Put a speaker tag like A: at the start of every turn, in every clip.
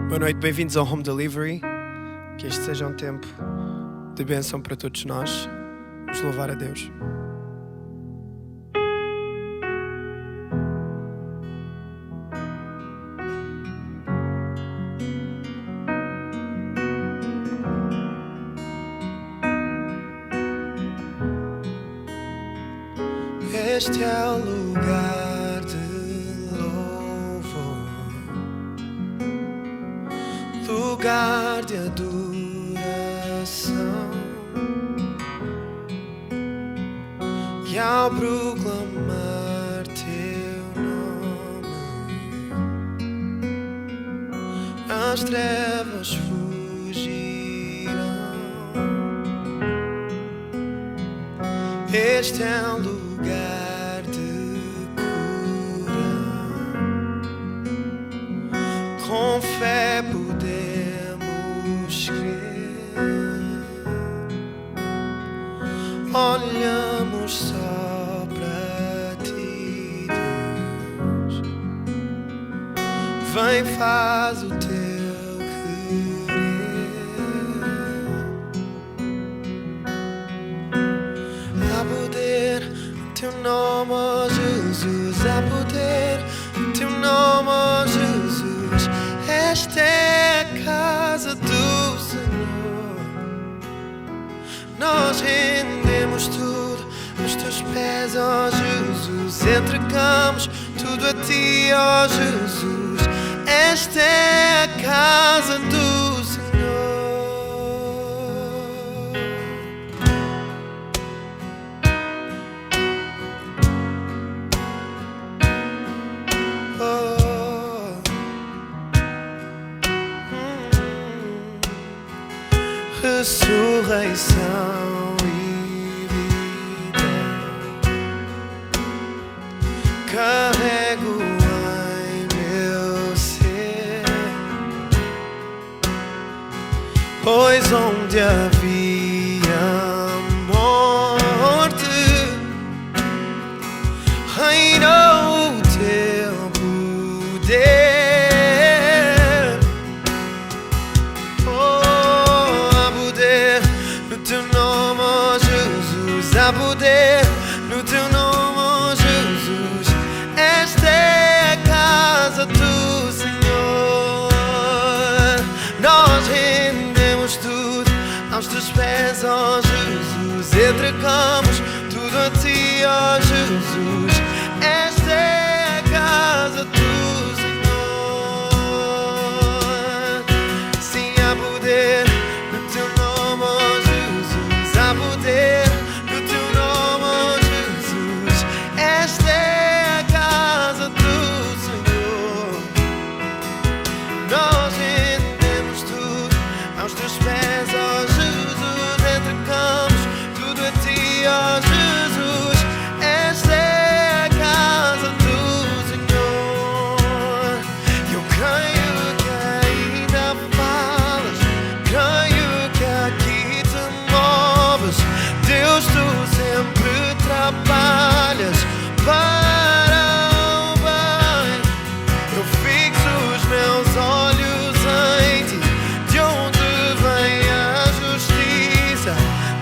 A: Boa noite, bem-vindos ao Home Delivery. Que este seja um tempo de bênção para todos nós. Vamos louvar a Deus. Este é o lugar de louvor, lugar de adoração. E ao proclamar teu nome, as trevas fugirão. Este é o lugar de cura, com fé podemos crer. Olhamos só para ti, Deus. Vem, faz o teu querer. Há poder no teu nome, ó Jesus. Há poder no teu nome, ó Jesus. Esta é a casa do Senhor. Nós rendemos tudo aos teus pés, ó Jesus. Entregamos tudo a ti, ó Jesus. Esta é a casa do Senhor. Ressurreição e vida, carrego em meu ser, pois onde havia morte, reinou o teu poder. Há poder no teu nome, ó Jesus. Esta é a casa do Senhor. Nós rendemos tudo aos teus pés, ó Jesus. Entregamos tudo a ti, ó Jesus. Esta é a casa do Senhor. Sim, há poder no teu nome, ó Jesus. Há poder. Trabalhas para o bem. Eu fixo os meus olhos em ti, de onde vem a justiça.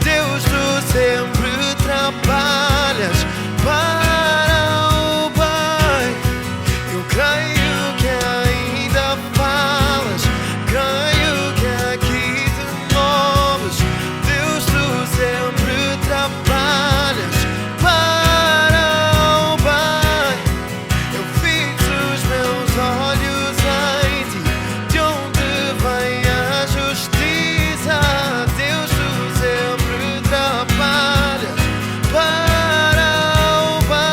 A: Deus, tu sempre trabalhas para o bem. Eu creio que ainda falas, creio que aqui te moves. Deus, tu sempre trabalhas para o bem. Eu fixo os meus olhos em ti, de onde vem a justiça. Deus, tu sempre trabalhas para o bem.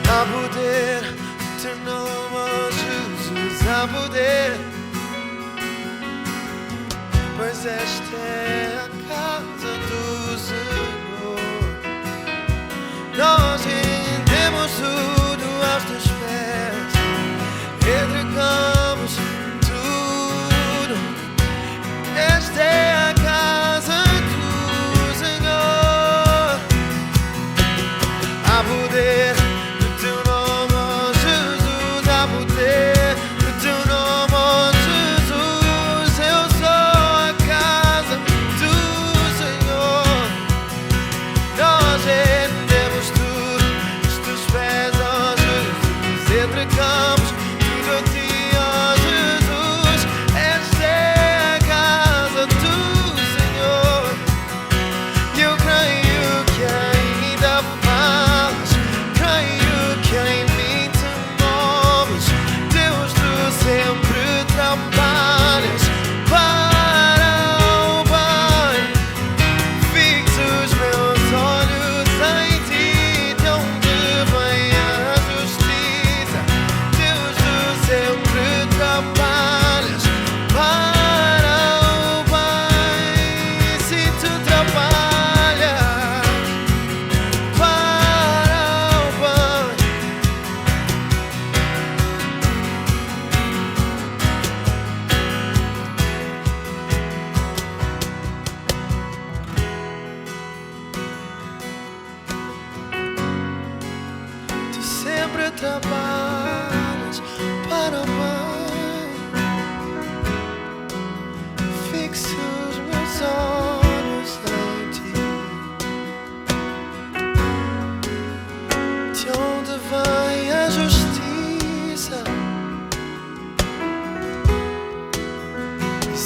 A: Há poder no teu nome, ó Jesus. Há poder, pois esta é a casa do Senhor. Nós rendemos tudo aos teus pés, entregamos tudo. Esta é a casa do Senhor. Há poder no teu nome, ó Jesus. Há poder no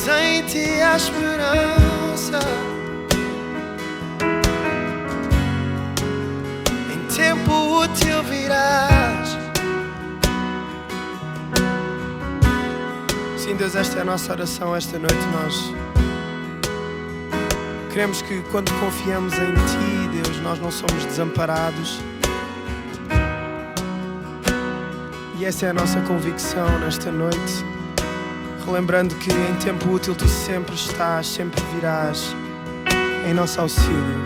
A: pois em ti há esperança. Em tempo útil virás. Sim, Deus, esta é a nossa oração esta noite. Nós queremos que quando confiamos em ti, Deus, nós não somos desamparados. E essa é a nossa convicção nesta noite, relembrando que em tempo útil tu sempre estás, sempre virás em nosso auxílio.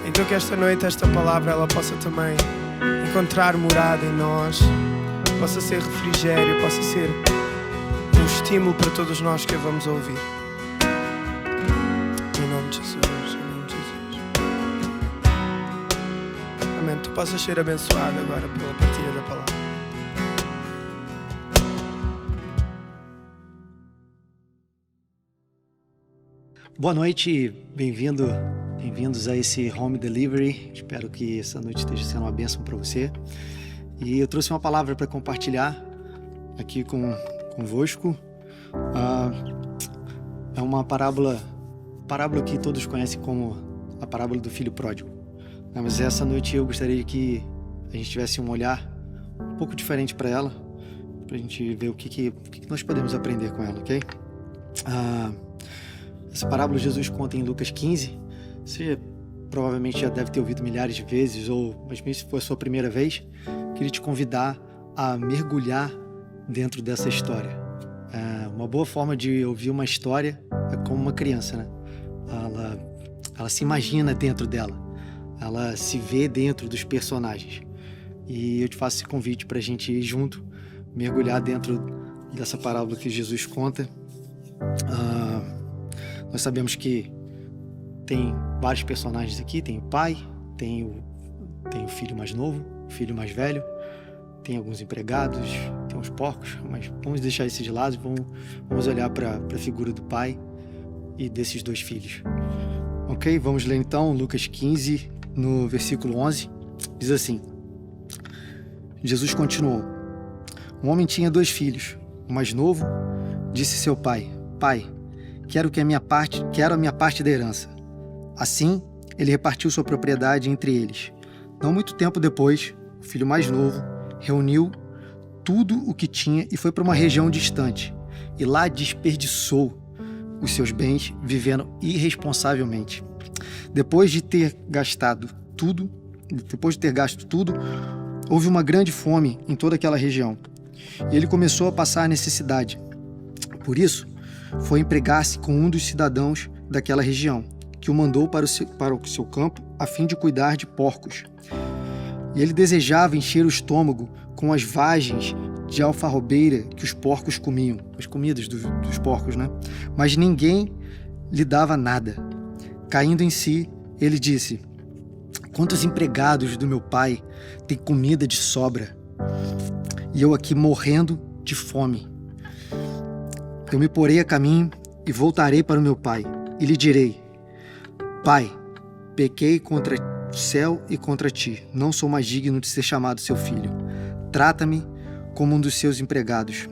A: Então que esta noite, esta palavra, ela possa também encontrar morada em nós, possa ser refrigério, possa ser um estímulo para todos nós que a vamos ouvir. Em nome de Jesus, em nome de Jesus. Amém. Tu possas ser abençoado agora pela partilha da palavra.
B: Boa noite, bem-vindos a esse Home Delivery. Espero que essa noite esteja sendo uma bênção para você. E eu trouxe uma palavra para compartilhar aqui convosco. É uma parábola que todos conhecem como a parábola do filho pródigo. Mas essa noite eu gostaria que a gente tivesse um olhar um pouco diferente para ela, para a gente ver o que nós podemos aprender com ela, ok? Essa parábola Jesus conta em Lucas 15. Você provavelmente já deve ter ouvido milhares de vezes, mas mesmo se for a sua primeira vez, queria te convidar a mergulhar dentro dessa história. Uma boa forma de ouvir uma história é como uma criança, né? Ela se imagina dentro dela, ela se vê dentro dos personagens. E eu te faço esse convite para a gente ir junto, mergulhar dentro dessa parábola que Jesus conta. Nós sabemos que tem vários personagens aqui, tem o pai, tem o filho mais novo, o filho mais velho, tem alguns empregados, tem uns porcos, mas vamos deixar isso de lado e vamos olhar para a figura do pai e desses dois filhos. Ok? Vamos ler então Lucas 15, no versículo 11, diz assim: Jesus continuou: um homem tinha 2 filhos. O mais novo disse seu pai: Pai, quero a minha parte da herança. Assim, ele repartiu sua propriedade entre eles. Não muito tempo depois, o filho mais novo reuniu tudo o que tinha e foi para uma região distante. E lá desperdiçou os seus bens, vivendo irresponsavelmente. Depois de ter gasto tudo, houve uma grande fome em toda aquela região. E ele começou a passar necessidade. Por isso, foi empregar-se com um dos cidadãos daquela região, que o mandou para o seu campo a fim de cuidar de porcos. E ele desejava encher o estômago com as vagens de alfarrobeira que os porcos comiam, as comidas dos porcos, né? Mas ninguém lhe dava nada. Caindo em si, ele disse: quantos empregados do meu pai têm comida de sobra, e eu aqui morrendo de fome. Eu me porei a caminho e voltarei para o meu pai, e lhe direi: Pai, pequei contra o céu e contra ti, não sou mais digno de ser chamado seu filho. Trata-me como um dos seus empregados.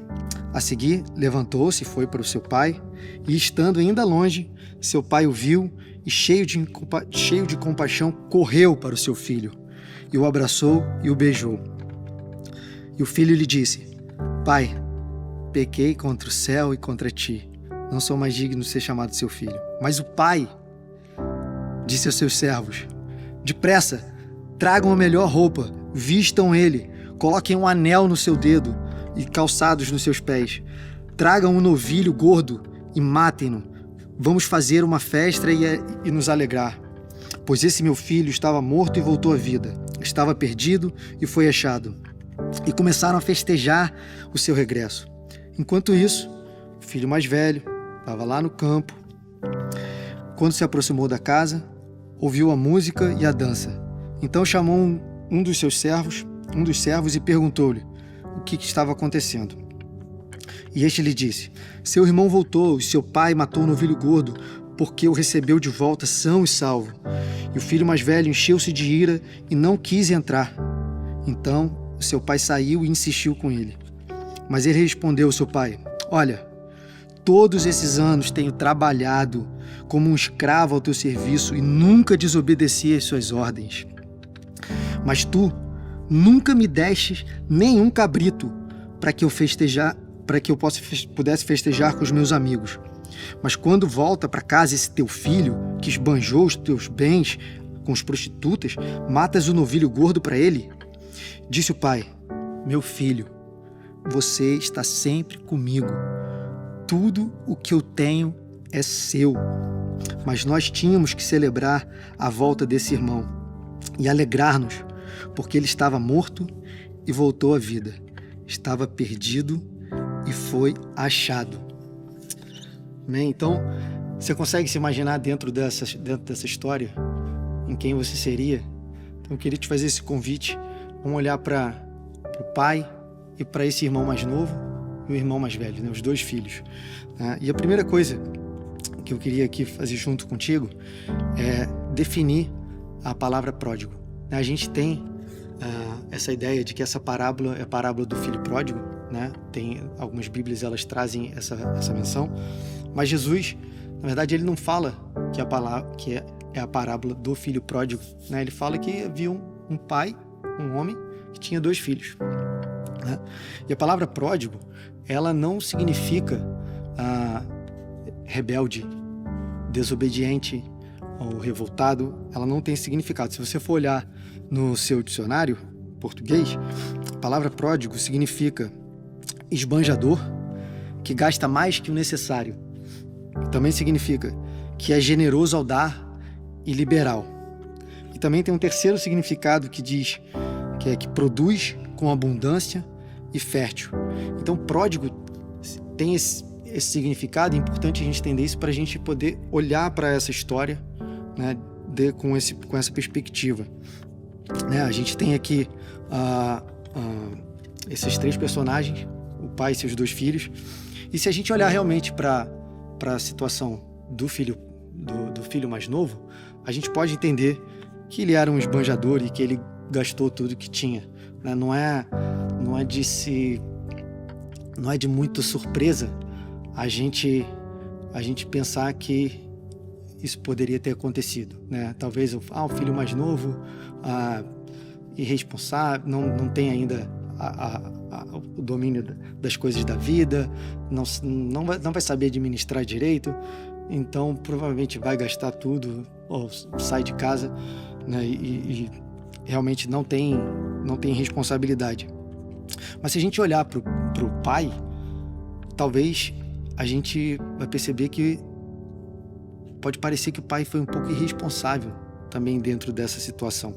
B: A seguir, levantou-se e foi para o seu pai, e estando ainda longe, seu pai o viu e, cheio de compaixão, correu para o seu filho, e o abraçou e o beijou. E o filho lhe disse: Pai, pequei contra o céu e contra ti, não sou mais digno de ser chamado seu filho. Mas o pai disse aos seus servos: depressa, tragam a melhor roupa, vistam ele, coloquem um anel no seu dedo e calçados nos seus pés. Tragam um novilho gordo e matem-no. Vamos fazer uma festa e nos alegrar. Pois esse meu filho estava morto e voltou à vida. Estava perdido e foi achado. E começaram a festejar o seu regresso. Enquanto isso, o filho mais velho estava lá no campo. Quando se aproximou da casa, ouviu a música e a dança. Então chamou um dos servos e perguntou-lhe o que estava acontecendo. E este lhe disse: seu irmão voltou e seu pai matou o novilho gordo, porque o recebeu de volta são e salvo. E o filho mais velho encheu-se de ira e não quis entrar. Então seu pai saiu e insistiu com ele. Mas ele respondeu ao seu pai: olha, todos esses anos tenho trabalhado como um escravo ao teu serviço e nunca desobedeci às suas ordens. Mas tu nunca me destes nenhum cabrito para que eu pudesse festejar com os meus amigos. Mas quando volta para casa esse teu filho, que esbanjou os teus bens com as prostitutas, matas o novilho gordo para ele? Disse o pai: meu filho, você está sempre comigo. Tudo o que eu tenho é seu. Mas nós tínhamos que celebrar a volta desse irmão e alegrar-nos, porque ele estava morto e voltou à vida. Estava perdido e foi achado. Amém? Então, você consegue se imaginar dentro dessa história em quem você seria? Então, eu queria te fazer esse convite. Vamos olhar para o pai e para esse irmão mais novo e o irmão mais velho, né? Os dois filhos. E a primeira coisa que eu queria aqui fazer junto contigo é definir a palavra pródigo. A gente tem essa ideia de que essa parábola é a parábola do filho pródigo, né? Tem algumas bíblias, elas trazem essa menção, mas Jesus, na verdade, ele não fala que é a parábola do filho pródigo, né? Ele fala que havia um pai, um homem, que tinha dois filhos, né? E a palavra pródigo, ela não significa rebelde, desobediente ou revoltado. Ela não tem significado. Se você for olhar no seu dicionário português, a palavra pródigo significa esbanjador, que gasta mais que o necessário. Também significa que é generoso ao dar e liberal. E também tem um terceiro significado que diz que produz com abundância e fértil. Então, pródigo tem esse significado. É importante a gente entender isso para a gente poder olhar para essa história, né, com essa perspectiva. Né, a gente tem aqui esses três personagens, o pai e seus dois filhos. E se a gente olhar realmente para a situação do filho mais novo, a gente pode entender que ele era um esbanjador e que ele gastou tudo que tinha. Né? Não é de muita surpresa a gente pensar que isso poderia ter acontecido, né? Talvez o filho mais novo, irresponsável, não tem ainda o domínio das coisas da vida, não vai saber administrar direito, então provavelmente vai gastar tudo ou sai de casa, né? E realmente não tem responsabilidade. Mas se a gente olhar para o pai, talvez a gente vai perceber que pode parecer que o pai foi um pouco irresponsável também dentro dessa situação,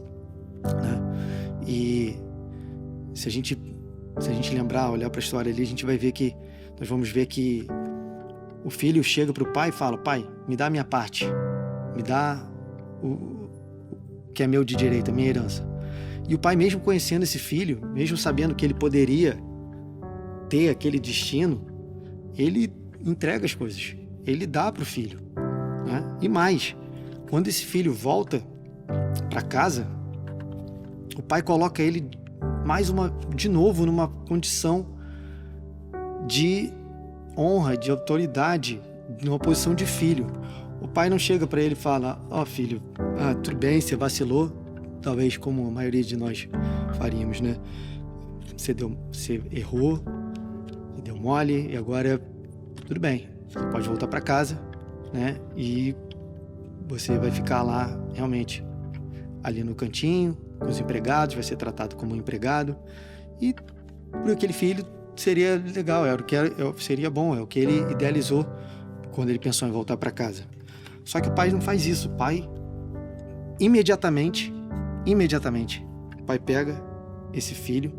B: né? E se a gente lembrar, olhar para a história ali, nós vamos ver que o filho chega para o pai e fala: pai, me dá a minha parte, me dá o que é meu de direito, a minha herança. E o pai, mesmo conhecendo esse filho, mesmo sabendo que ele poderia ter aquele destino, ele entrega as coisas, ele dá para o filho, né? E mais, quando esse filho volta para casa, o pai coloca ele de novo numa condição de honra, de autoridade, numa posição de filho. O pai não chega para ele e fala: filho, tudo bem, você vacilou, talvez como a maioria de nós faríamos, né? Você errou, deu mole, e agora tudo bem, você pode voltar para casa, né? E você vai ficar lá realmente ali no cantinho com os empregados, vai ser tratado como um empregado, e por aquele filho seria legal, seria bom, é o que ele idealizou quando ele pensou em voltar para casa. Só que o pai não faz isso. O pai imediatamente, o pai pega esse filho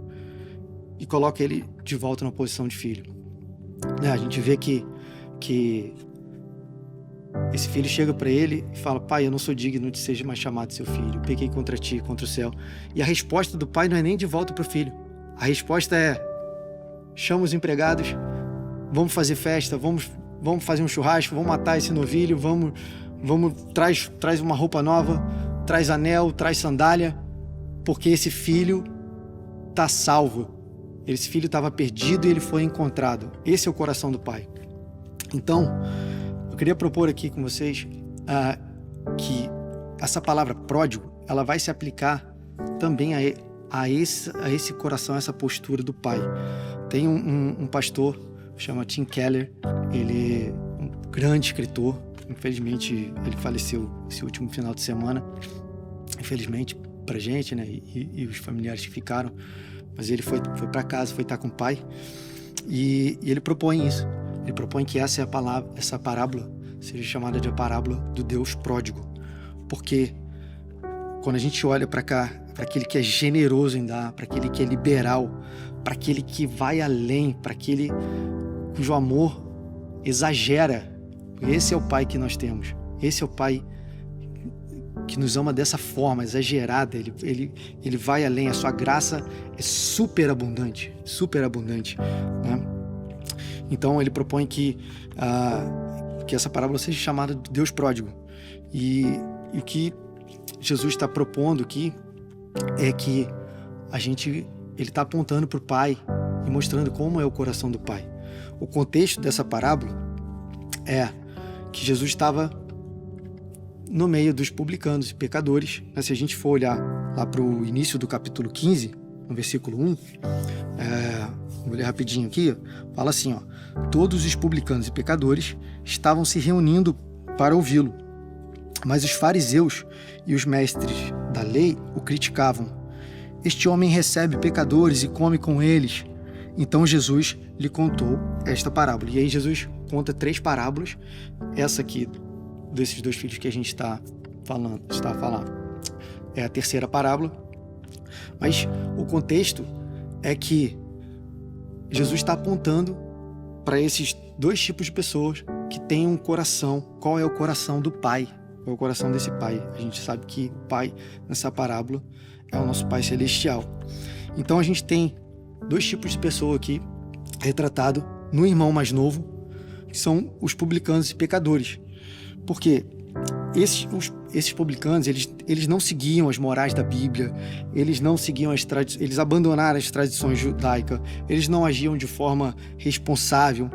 B: e coloca ele de volta na posição de filho. A gente vê que esse filho chega para ele e fala: pai, eu não sou digno de ser mais chamado seu filho, pequei contra ti, contra o céu. E a resposta do pai não é nem de volta para o filho. A resposta é: chama os empregados, vamos fazer festa, vamos fazer um churrasco, vamos matar esse novilho, traz uma roupa nova, traz anel, traz sandália, porque esse filho está salvo. Esse filho estava perdido e ele foi encontrado. Esse é o coração do pai. Então, eu queria propor aqui com vocês que essa palavra pródigo, ela vai se aplicar também a esse coração, a essa postura do pai. Tem um pastor, chama Tim Keller, ele é um grande escritor, infelizmente ele faleceu esse último final de semana, infelizmente pra gente, né, e os familiares que ficaram, mas ele foi para casa, foi estar com o pai, e ele propõe isso. Ele propõe que essa parábola seja chamada de a parábola do Deus pródigo, porque quando a gente olha para cá, para aquele que é generoso em dar, para aquele que é liberal, para aquele que vai além, para aquele cujo amor exagera, esse é o Pai que nós temos, esse é o Pai que nos ama dessa forma exagerada, ele vai além, a sua graça é superabundante, né? Então ele propõe que essa parábola seja chamada de Deus pródigo, e o que Jesus está propondo aqui é que ele está apontando para o Pai e mostrando como é o coração do Pai. O contexto dessa parábola é que Jesus estava no meio dos publicanos e pecadores, né? Se a gente for olhar lá para o início do capítulo 15, no versículo 1, vou ler rapidinho aqui, fala assim, ó: todos os publicanos e pecadores estavam se reunindo para ouvi-lo, mas os fariseus e os mestres da lei o criticavam. Este homem recebe pecadores e come com eles. Então Jesus lhe contou esta parábola. E aí Jesus conta 3 parábolas. Essa aqui, desses 2 filhos que a gente está a falar, é a terceira parábola. Mas o contexto é que Jesus está apontando para esses 2 tipos de pessoas que têm um coração. Qual é o coração do Pai? Qual é o coração desse Pai? A gente sabe que o Pai, nessa parábola, é o nosso Pai Celestial. Então a gente tem 2 tipos de pessoa aqui retratado no irmão mais novo, que são os publicanos e pecadores. Porque esses publicanos, eles não seguiam as morais da Bíblia, eles não seguiam eles abandonaram as tradições judaicas, eles não agiam de forma responsável,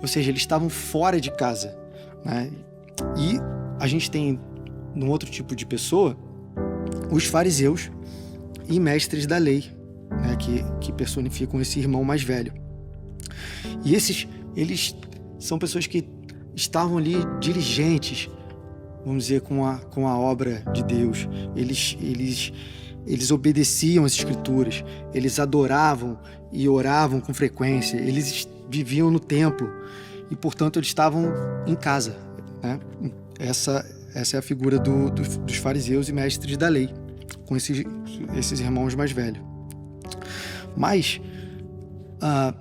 B: ou seja, eles estavam fora de casa, né? E a gente tem, num outro tipo de pessoa, os fariseus e mestres da lei, né, que personificam esse irmão mais velho. E eles são pessoas que estavam ali diligentes, vamos dizer, com a obra de Deus. Eles obedeciam as Escrituras, eles adoravam e oravam com frequência, eles viviam no templo e, portanto, eles estavam em casa, né? Essa é a figura dos fariseus e mestres da lei, com esses irmãos mais velhos. Mas,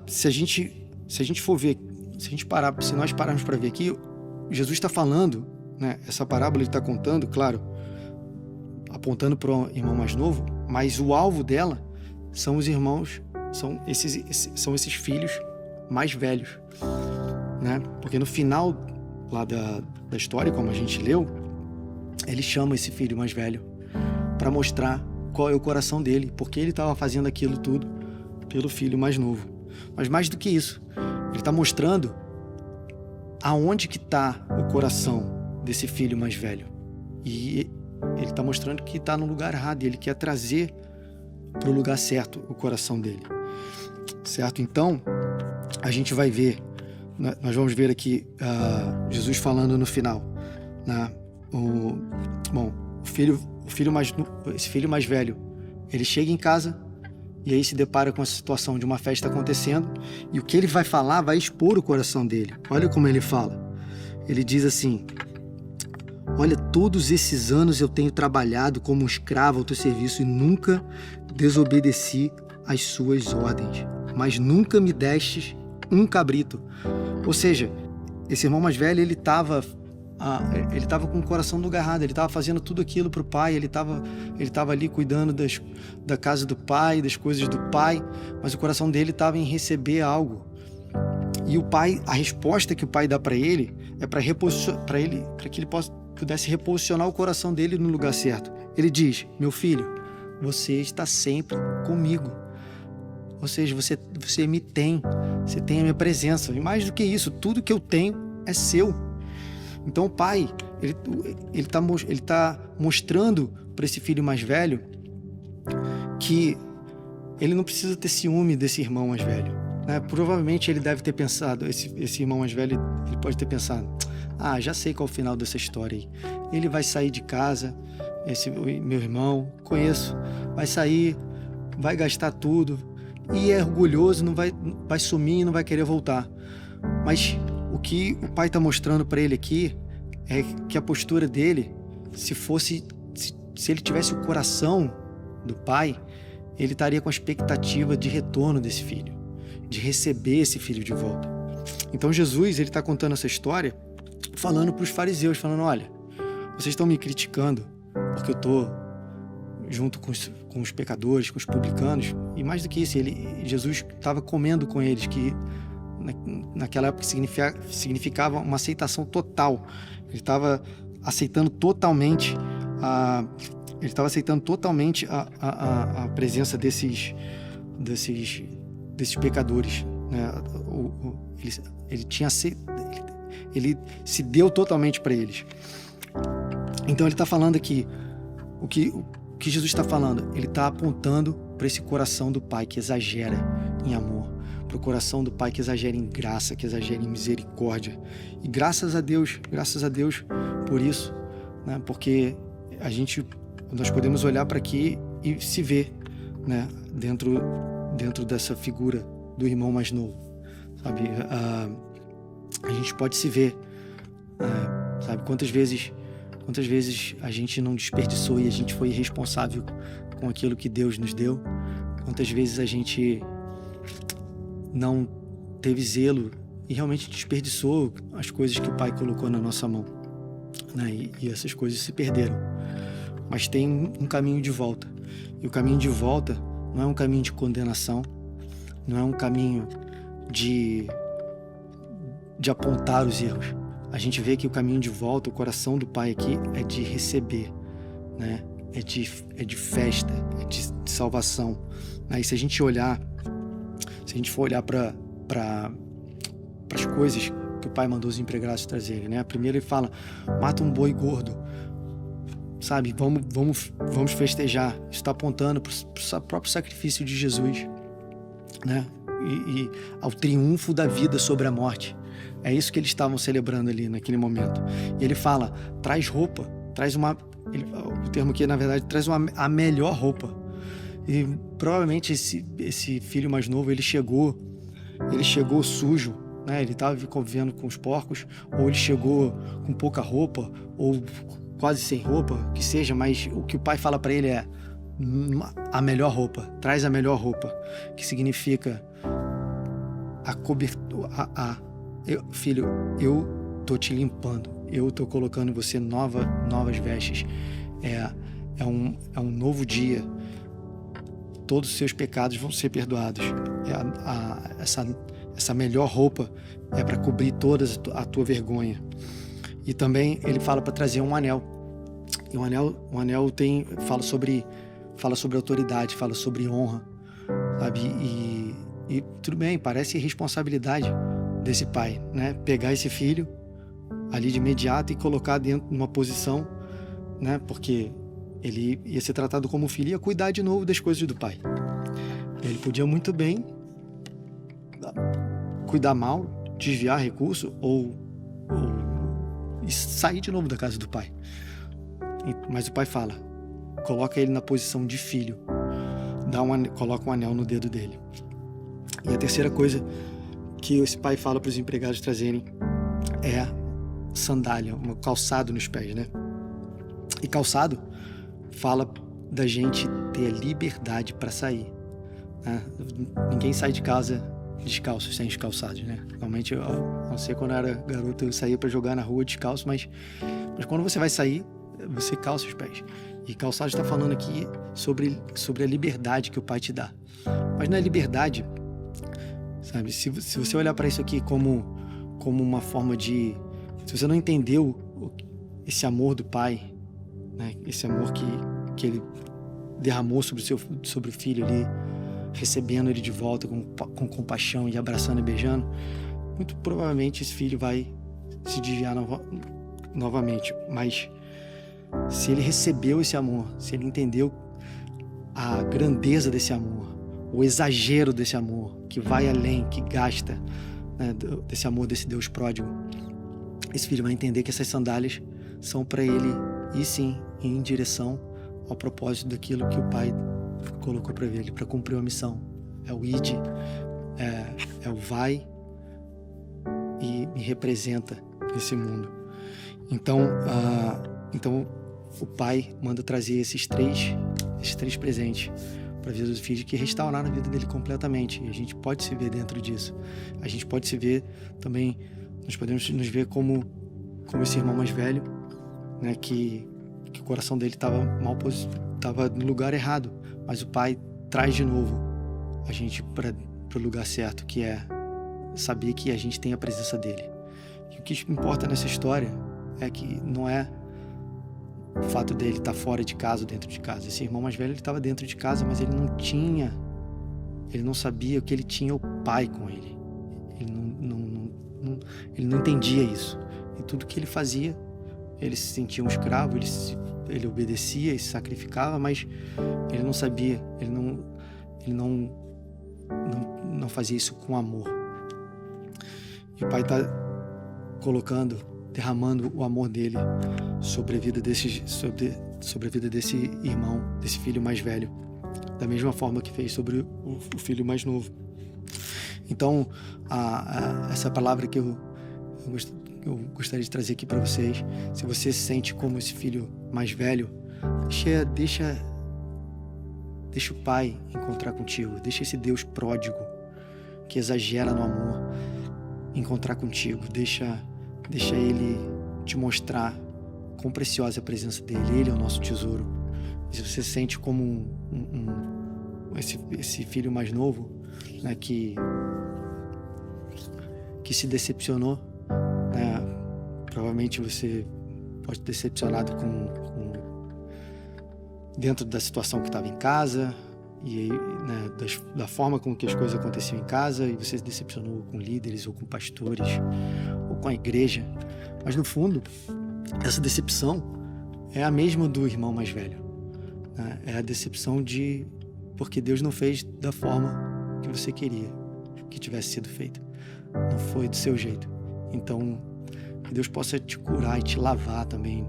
B: se nós pararmos para ver aqui, Jesus está falando, né, essa parábola ele está contando, claro, apontando para o irmão mais novo, mas o alvo dela são os irmãos, são esses filhos mais velhos, né? Porque no final lá da história, como a gente leu, ele chama esse filho mais velho para mostrar qual é o coração dele, porque ele estava fazendo aquilo tudo pelo filho mais novo. Mas mais do que isso, ele está mostrando aonde que está o coração desse filho mais velho. E ele está mostrando que está no lugar errado, e ele quer trazer para o lugar certo o coração dele. Certo? Então, a gente vai ver, nós vamos ver aqui Jesus falando no final, né? Esse filho mais velho, ele chega em casa e aí se depara com a situação de uma festa acontecendo, e o que ele vai falar vai expor o coração dele. Olha como ele fala. Ele diz assim: olha, todos esses anos eu tenho trabalhado como um escravo ao teu serviço e nunca desobedeci às suas ordens, mas nunca me destes um cabrito. Ou seja, esse irmão mais velho, ele estava com o coração no lugar errado, ele estava fazendo tudo aquilo para o pai, ele estava ali cuidando da casa do pai, das coisas do pai, mas o coração dele estava em receber algo. E o pai, a resposta que o pai dá para ele é para que ele pudesse reposicionar o coração dele no lugar certo. Ele diz: meu filho, você está sempre comigo. Ou seja, você me tem, você tem a minha presença. E mais do que isso, tudo que eu tenho é seu. Então o pai, ele tá mostrando para esse filho mais velho que ele não precisa ter ciúme desse irmão mais velho, né? Provavelmente ele deve ter pensado, esse irmão mais velho, ele pode ter pensado, já sei qual é o final dessa história aí. Ele vai sair de casa, esse meu irmão, conheço, vai sair, vai gastar tudo, e é orgulhoso, vai sumir e não vai querer voltar. Mas o que o pai está mostrando para ele aqui é que a postura dele, se ele tivesse o coração do pai, ele estaria com a expectativa de retorno desse filho, de receber esse filho de volta. Então Jesus, ele está contando essa história, falando para os fariseus, falando, olha, vocês estão me criticando porque eu estou junto com os pecadores, com os publicanos, e mais do que isso, Jesus estava comendo com eles, que naquela época significava uma aceitação total. Ele estava aceitando totalmente a presença desses pecadores, né? Ele se deu totalmente para eles. Então ele está falando aqui, o que Jesus está falando, ele está apontando para esse coração do Pai que exagera em amor, para o coração do Pai que exagera em graça, que exagera em misericórdia. E graças a Deus por isso, né? Porque nós podemos olhar para aqui e se ver, né? dentro dessa figura do irmão mais novo, sabe? A gente pode se ver, sabe? Quantas vezes a gente não desperdiçou e a gente foi irresponsável com aquilo que Deus nos deu? Quantas vezes a gente não teve zelo e realmente desperdiçou as coisas que o Pai colocou na nossa mão, né? E essas coisas se perderam. Mas tem um caminho de volta. E o caminho de volta não é um caminho de condenação, não é um caminho de apontar os erros. A gente vê que o caminho de volta, o coração do Pai aqui é de receber, né? É de festa, é de salvação. Aí se a gente for olhar para as coisas que o Pai mandou os empregados trazerem, né? Primeiro ele fala, mata um boi gordo, sabe? Vamos festejar. Isso está apontando para o próprio sacrifício de Jesus, né? E ao triunfo da vida sobre a morte. É isso que eles estavam celebrando ali naquele momento. E ele fala, traz roupa, o termo aqui na verdade traz a melhor roupa. E provavelmente esse filho mais novo, ele chegou sujo, né? Ele estava convivendo com os porcos, ou ele chegou com pouca roupa, ou quase sem roupa, que seja, mas o que o pai fala para ele é a melhor roupa, traz a melhor roupa, que significa a cobertura, filho, eu tô te limpando, eu tô colocando em você novas vestes, é um novo dia, todos os seus pecados vão ser perdoados, essa melhor roupa é para cobrir toda a tua vergonha. E também ele fala para trazer um anel, e o anel fala sobre autoridade, fala sobre honra, sabe? E tudo bem, parece irresponsabilidade desse pai, né? Pegar esse filho ali de imediato e colocar dentro de uma posição, né? Porque ele ia ser tratado como filho e ia cuidar de novo das coisas do pai. Ele podia muito bem cuidar mal, desviar recurso ou sair de novo da casa do pai. Mas o pai fala, coloca ele na posição de filho, coloca um anel no dedo dele. E a terceira coisa que esse pai fala para os empregados trazerem é sandália, um calçado nos pés, né? E calçado fala da gente ter a liberdade para sair, né? Ninguém sai de casa descalço, sem os calçados, né? Normalmente, eu não sei, quando eu era garoto eu saía para jogar na rua descalço, mas quando você vai sair, você calça os pés. E calçado está falando aqui sobre a liberdade que o pai te dá. Mas não é liberdade, sabe? Se você olhar para isso aqui como uma forma de... Se você não entendeu esse amor do pai, né? Esse amor que ele derramou sobre o filho ali, recebendo ele de volta com compaixão e abraçando e beijando, muito provavelmente esse filho vai se desviar novamente. Mas se ele recebeu esse amor, se ele entendeu a grandeza desse amor, o exagero desse amor, que vai além, que gasta, né, desse amor, desse Deus pródigo, esse filho vai entender que essas sandálias são para ele ir sim em direção ao propósito daquilo que o pai colocou para ele, para cumprir a missão. É o id, é o vai e me representa nesse mundo. Então o pai manda trazer esses três presentes para a vida do filho, que restauraram a vida dele completamente. E a gente pode se ver dentro disso. A gente pode se ver também, nós podemos nos ver como esse irmão mais velho, né, que o coração dele estava no lugar errado, mas o pai traz de novo a gente para o lugar certo, que é saber que a gente tem a presença dele. E o que importa nessa história é que não é o fato dele estar fora de casa ou dentro de casa. Esse irmão mais velho, ele estava dentro de casa, mas ele não sabia que ele tinha o pai com ele. Ele não entendia isso. E tudo que ele fazia, ele se sentia um escravo, ele obedecia e se sacrificava, mas ele não sabia, ele não fazia isso com amor. E o pai está derramando o amor dele sobre a vida sobre a vida desse irmão, desse filho mais velho, da mesma forma que fez sobre o filho mais novo. Então, essa palavra que eu gostaria de trazer aqui para vocês, se você se sente como esse filho mais velho, deixa o pai encontrar contigo, deixa esse Deus pródigo que exagera no amor encontrar contigo, deixa ele te mostrar quão preciosa é a presença dele. Ele é o nosso tesouro. E se você se sente como esse filho mais novo, né, que se decepcionou, né, provavelmente você pode ter decepcionado dentro da situação que estava em casa e, né, da forma como que as coisas aconteciam em casa, e você se decepcionou com líderes ou com pastores ou com a igreja. Mas no fundo, essa decepção é a mesma do irmão mais velho, né? É a decepção porque Deus não fez da forma que você queria que tivesse sido feita. Não foi do seu jeito. Então, que Deus possa te curar e te lavar também,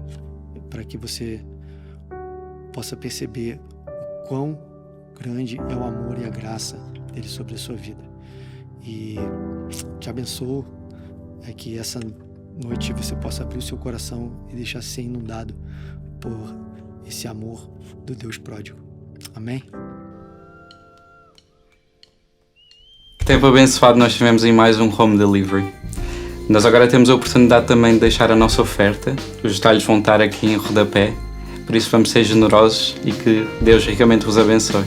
B: para que você possa perceber o quão grande é o amor e a graça dele sobre a sua vida. E te abençoo, que essa noite você possa abrir o seu coração e deixar ser inundado por esse amor do Deus pródigo. Amém?
C: Tempo abençoado nós tivemos em mais um Home Delivery. Nós agora temos a oportunidade também de deixar a nossa oferta. Os detalhes vão estar aqui em rodapé. Por isso vamos ser generosos e que Deus ricamente vos abençoe.